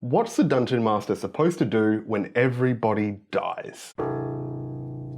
What's the Dungeon Master supposed to do when everybody dies?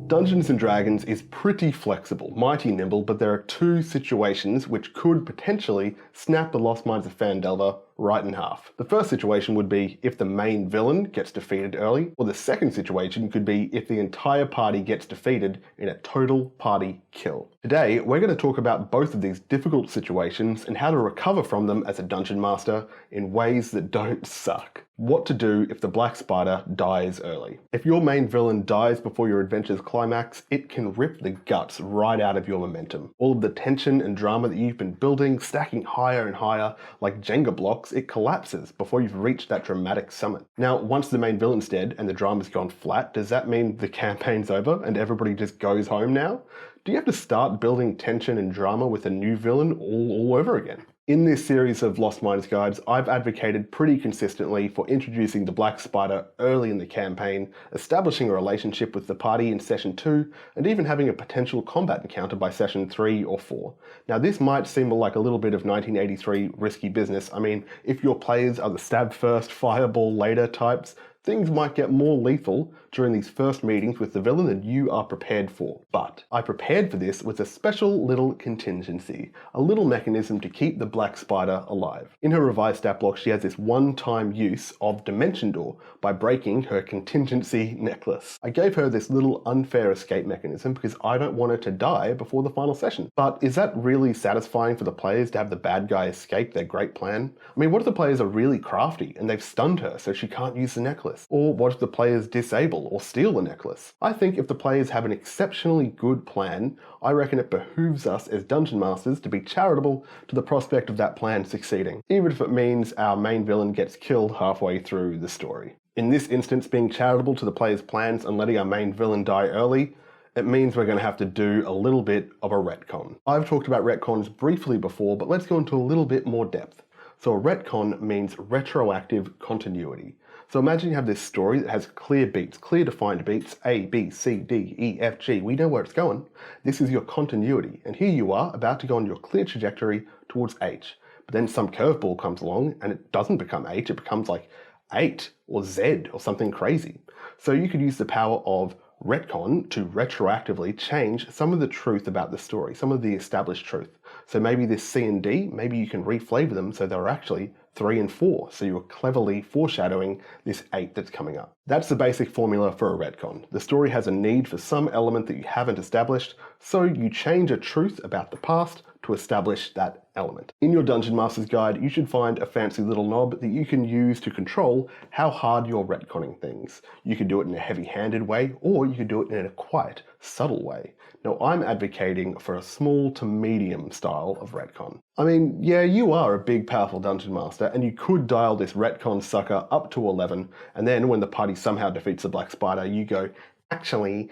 Dungeons & Dragons is pretty flexible, mighty nimble, but there are two situations which could potentially snap the Lost Mines of Phandelver right in half. The first situation would be if the main villain gets defeated early, or the second situation could be if the entire party gets defeated in a total party kill. Today, we're going to talk about both of these difficult situations and how to recover from them as a Dungeon Master in ways that don't suck. What to do if the Black Spider dies early. If your main villain dies before your adventure's climax, it can rip the guts right out of your momentum. All of the tension and drama that you've been building, stacking higher and higher like Jenga blocks, it collapses before you've reached that dramatic summit. Now, once the main villain's dead and the drama's gone flat, does that mean the campaign's over and everybody just goes home now? Do you have to start building tension and drama with a new villain all over again? In this series of Lost Mines guides, I've advocated pretty consistently for introducing the Black Spider early in the campaign, establishing a relationship with the party in session 2, and even having a potential combat encounter by session 3 or 4. Now this might seem like a little bit of 1983 risky business. I mean, if your players are the stab first, fireball later types, things might get more lethal during these first meetings with the villain than you are prepared for. But I prepared for this with a special little contingency, a little mechanism to keep the Black Spider alive. In her revised stat block, she has this one-time use of Dimension Door by breaking her contingency necklace. I gave her this little unfair escape mechanism because I don't want her to die before the final session. But is that really satisfying for the players to have the bad guy escape their great plan? I mean, what if the players are really crafty and they've stunned her so she can't use the necklace? Or what if the players disable or steal the necklace? I think if the players have an exceptionally good plan, I reckon it behooves us as Dungeon Masters to be charitable to the prospect of that plan succeeding, even if it means our main villain gets killed halfway through the story. In this instance, being charitable to the players' plans and letting our main villain die early, it means we're going to have to do a little bit of a retcon. I've talked about retcons briefly before, but let's go into a little bit more depth. So a retcon means retroactive continuity. So imagine you have this story that has clear beats, clear defined beats, A, B, C, D, E, F, G. We know where it's going. This is your continuity. And here you are about to go on your clear trajectory towards H. But then some curveball comes along and it doesn't become H, it becomes like 8 or Z or something crazy. So you could use the power of retcon to retroactively change some of the truth about the story, some of the established truth. So maybe this C and D, maybe you can reflavor them so they're actually 3 and 4, so you're cleverly foreshadowing this 8 that's coming up. That's the basic formula for a retcon. The story has a need for some element that you haven't established, so you change a truth about the past to establish that element. In your Dungeon Master's Guide, you should find a fancy little knob that you can use to control how hard you're retconning things. You can do it in a heavy-handed way, or you can do it in a quiet, subtle way. Now, I'm advocating for a small to medium style of retcon. I mean, yeah, you are a big, powerful Dungeon Master, and you could dial this retcon sucker up to 11, and then when the party somehow defeats the Black Spider, you go, Actually,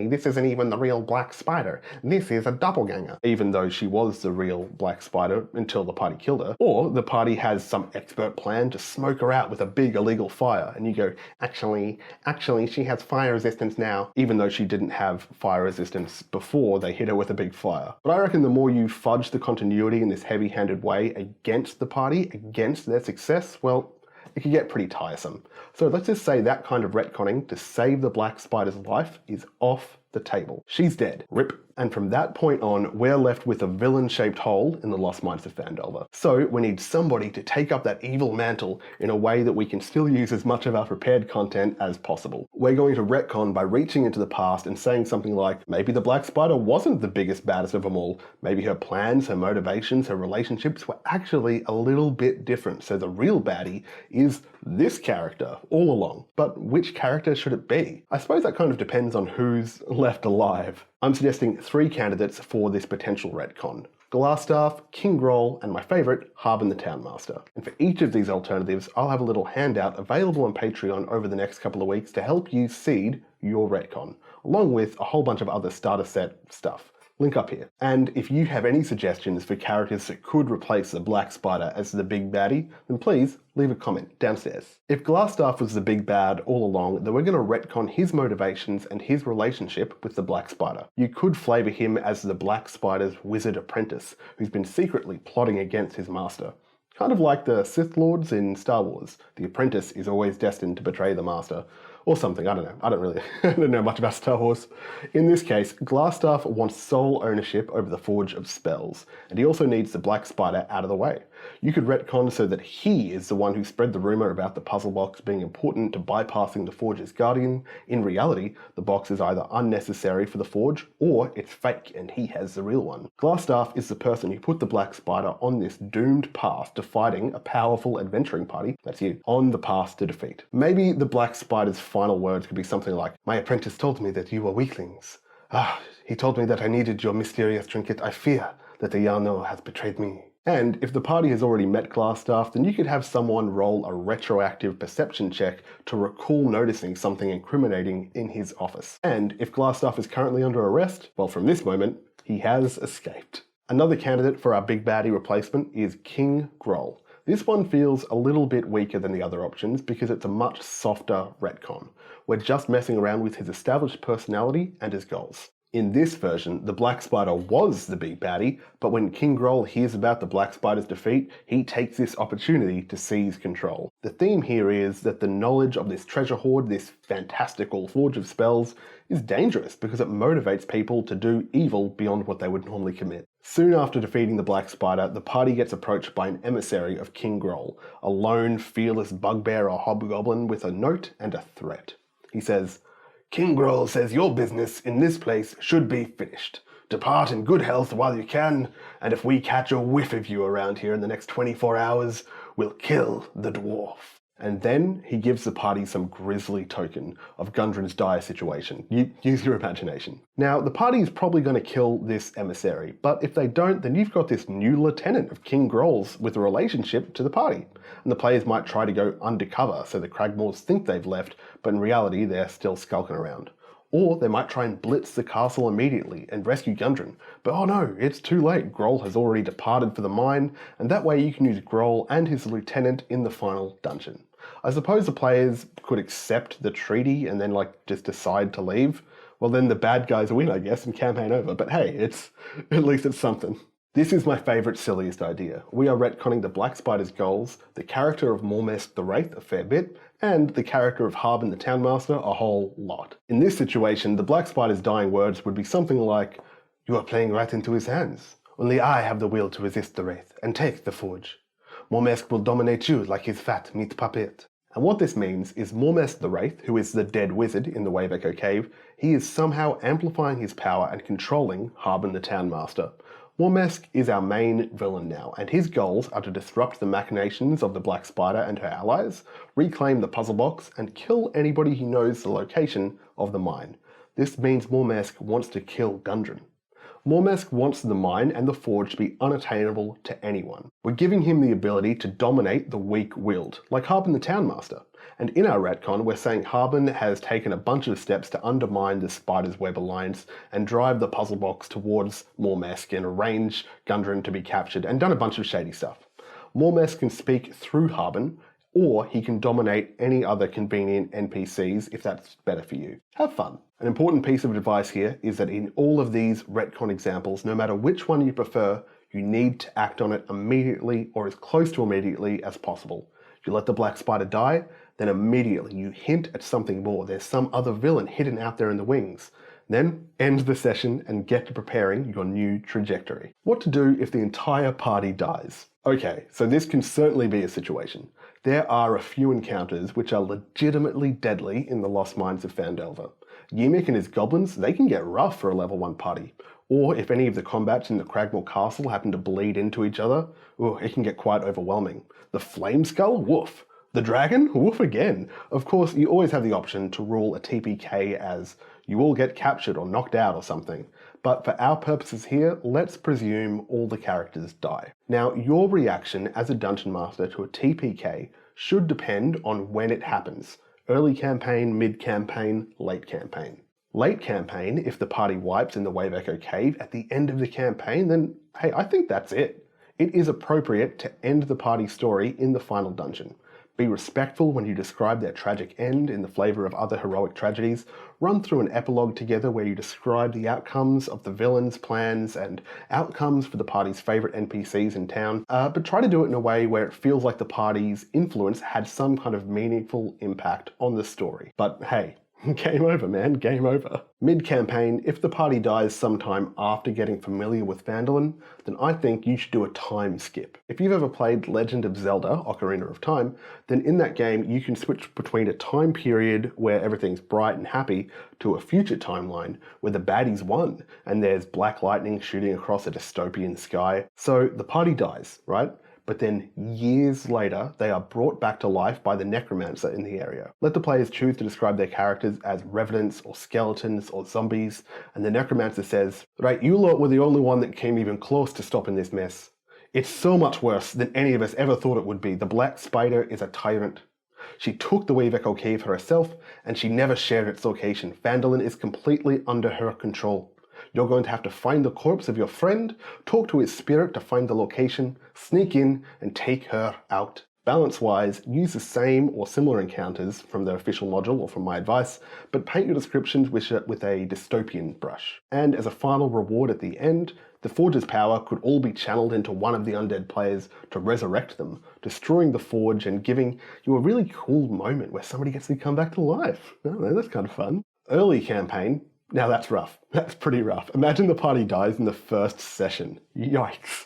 this isn't even the real Black Spider. This is a doppelganger. Even though she was the real Black Spider until the party killed her. Or the party has some expert plan to smoke her out with a big illegal fire. And you go, actually, she has fire resistance now. Even though she didn't have fire resistance before they hit her with a big fire. But I reckon the more you fudge the continuity in this heavy-handed way against the party, against their success, well, it can get pretty tiresome. So let's just say that kind of retconning to save the Black Spider's life is off the table. She's dead. RIP. And from that point on, we're left with a villain-shaped hole in the Lost Mines of Phandelver. So we need somebody to take up that evil mantle in a way that we can still use as much of our prepared content as possible. We're going to retcon by reaching into the past and saying something like, maybe the Black Spider wasn't the biggest, baddest of them all. Maybe her plans, her motivations, her relationships were actually a little bit different. So the real baddie is this character all along. But which character should it be? I suppose that kind of depends on who's left alive. I'm suggesting 3 candidates for this potential retcon. Glassstaff, King Groll, and my favourite, Harbin the Townmaster. And for each of these alternatives, I'll have a little handout available on Patreon over the next couple of weeks to help you seed your retcon, along with a whole bunch of other starter set stuff. Link up here. And if you have any suggestions for characters that could replace the Black Spider as the big baddie, then please leave a comment downstairs. If Glassstaff was the big bad all along, then we're going to retcon his motivations and his relationship with the Black Spider. You could flavour him as the Black Spider's wizard apprentice, who's been secretly plotting against his master. Kind of like the Sith Lords in Star Wars. The apprentice is always destined to betray the master. Or something, I don't know. I don't know much about Star Wars. In this case, Glassstaff wants sole ownership over the Forge of Spells, and he also needs the Black Spider out of the way. You could retcon so that he is the one who spread the rumor about the puzzle box being important to bypassing the Forge's guardian. In reality, the box is either unnecessary for the Forge, or it's fake and he has the real one. Glassstaff is the person who put the Black Spider on this doomed path to fighting a powerful adventuring party, that's you, on the path to defeat. Maybe the Black Spider's final words could be something like, "My apprentice told me that you were weaklings. He told me that I needed your mysterious trinket. I fear that the Yano has betrayed me." And if the party has already met Glassstaff, then you could have someone roll a retroactive perception check to recall noticing something incriminating in his office. And if Glassstaff is currently under arrest, well, from this moment, he has escaped. Another candidate for our big baddie replacement is King Groll. This one feels a little bit weaker than the other options because it's a much softer retcon. We're just messing around with his established personality and his goals. In this version, the Black Spider was the big baddie, but when King Groll hears about the Black Spider's defeat, he takes this opportunity to seize control. The theme here is that the knowledge of this treasure hoard, this fantastical Forge of Spells, is dangerous because it motivates people to do evil beyond what they would normally commit. Soon after defeating the Black Spider, the party gets approached by an emissary of King Groll, a lone, fearless bugbear or hobgoblin with a note and a threat. He says, "King Groll says your business in this place should be finished. Depart in good health while you can, and if we catch a whiff of you around here in the next 24 hours, we'll kill the dwarf." And then he gives the party some grisly token of Gundren's dire situation. Use your imagination. Now, the party is probably going to kill this emissary, but if they don't, then you've got this new lieutenant of King Groll's with a relationship to the party. And the players might try to go undercover so the Cragmores think they've left, but in reality they're still skulking around. Or they might try and blitz the castle immediately and rescue Gundren. But oh no, it's too late. Groll has already departed for the mine, and that way you can use Groll and his lieutenant in the final dungeon. I suppose the players could accept the treaty and then just decide to leave. Well, then the bad guys win, I guess, and campaign over. But hey, at least it's something. This is my favourite, silliest idea. We are retconning the Black Spider's goals, the character of Mormesk the Wraith a fair bit, and the character of Harbin the Townmaster a whole lot. In this situation, the Black Spider's dying words would be something like, "You are playing right into his hands. Only I have the will to resist the Wraith and take the Forge. Mormesk will dominate you like his fat meat puppet." And what this means is Mormesk the Wraith, who is the dead wizard in the Wave Echo Cave, he is somehow amplifying his power and controlling Harbin the Townmaster. Mormesk is our main villain now, and his goals are to disrupt the machinations of the Black Spider and her allies, reclaim the puzzle box, and kill anybody who knows the location of the mine. This means Mormesk wants to kill Gundren. Mormesk wants the mine and the forge to be unattainable to anyone. We're giving him the ability to dominate the weak-willed, like Harbin the Townmaster. And in our retcon, we're saying Harbin has taken a bunch of steps to undermine the Spider's Web Alliance and drive the puzzle box towards Mormesk and arrange Gundren to be captured and done a bunch of shady stuff. Mormesk can speak through Harbin, or he can dominate any other convenient NPCs if that's better for you. Have fun. An important piece of advice here is that in all of these retcon examples, no matter which one you prefer, you need to act on it immediately or as close to immediately as possible. You let the Black Spider die, then immediately you hint at something more. There's some other villain hidden out there in the wings. Then end the session and get to preparing your new trajectory. What to do if the entire party dies? Okay, so this can certainly be a situation. There are a few encounters which are legitimately deadly in the Lost Mines of Phandelver. Ymik and his goblins, they can get rough for a level 1 party. Or if any of the combats in the Cragmore Castle happen to bleed into each other, it can get quite overwhelming. The Flame Skull? Woof. The Dragon? Woof again. Of course, you always have the option to rule a TPK as you all get captured or knocked out or something. But for our purposes here, let's presume all the characters die. Now, your reaction as a Dungeon Master to a TPK should depend on when it happens. Early campaign, mid-campaign, late campaign. Late campaign, if the party wipes in the Wave Echo Cave at the end of the campaign, then hey, I think that's it. It is appropriate to end the party story in the final dungeon. Be respectful when you describe their tragic end in the flavour of other heroic tragedies. Run through an epilogue together where you describe the outcomes of the villains' plans and outcomes for the party's favourite NPCs in town, but try to do it in a way where it feels like the party's influence had some kind of meaningful impact on the story. But hey, game over, man, game over. Mid-campaign, if the party dies sometime after getting familiar with Phandelver, then I think you should do a time skip. If you've ever played Legend of Zelda: Ocarina of Time, then in that game you can switch between a time period where everything's bright and happy to a future timeline where the baddies won and there's black lightning shooting across a dystopian sky. So the party dies, right? But then years later, they are brought back to life by the necromancer in the area. Let the players choose to describe their characters as revenants or skeletons or zombies, and the necromancer says, "Right, you lot were the only one that came even close to stopping this mess. It's so much worse than any of us ever thought it would be. The Black Spider is a tyrant. She took the Wave Echo Cave herself, and she never shared its location. Phandelver is completely under her control. You're going to have to find the corpse of your friend, talk to his spirit to find the location, sneak in, and take her out. Balance-wise, use the same or similar encounters from the official module or from my advice, but paint your descriptions with a dystopian brush. And as a final reward at the end, the Forge's power could all be channeled into one of the undead players to resurrect them, destroying the Forge and giving you a really cool moment where somebody gets to come back to life. I don't know, that's kind of fun. Early campaign. Now that's rough. That's pretty rough. Imagine the party dies in the first session. Yikes.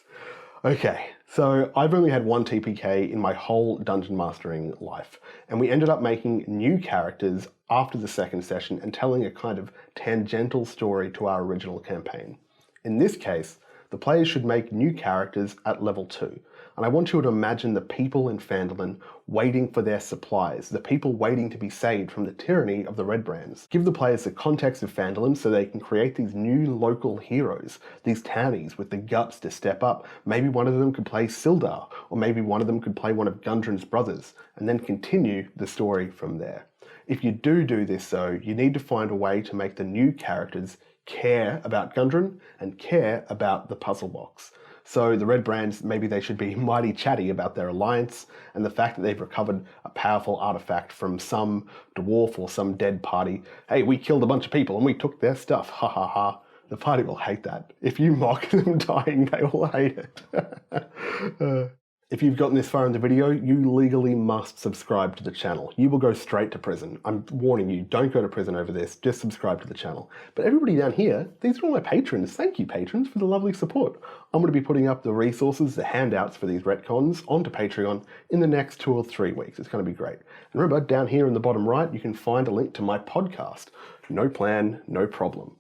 Okay, so I've only had one TPK in my whole dungeon mastering life, and we ended up making new characters after the second session and telling a kind of tangential story to our original campaign. In this case, the players should make new characters at level 2. And I want you to imagine the people in Phandelver waiting for their supplies, the people waiting to be saved from the tyranny of the Red Brands. Give the players the context of Phandelver so they can create these new local heroes, these townies with the guts to step up. Maybe one of them could play Sildar, or maybe one of them could play one of Gundren's brothers, and then continue the story from there. If you do this though, you need to find a way to make the new characters care about Gundren and care about the puzzle box. So the Red Brands, maybe they should be mighty chatty about their alliance and the fact that they've recovered a powerful artifact from some dwarf or some dead party. Hey, we killed a bunch of people and we took their stuff, ha ha ha. The party will hate that. If you mock them dying, they will hate it. If you've gotten this far in the video, you legally must subscribe to the channel. You will go straight to prison. I'm warning you, don't go to prison over this, just subscribe to the channel. But everybody down here, these are all my patrons. Thank you, patrons, for the lovely support. I'm going to be putting up the resources, the handouts for these retcons onto Patreon in the next 2 or 3 weeks. It's going to be great. And remember, down here in the bottom right, you can find a link to my podcast. No plan, no problem.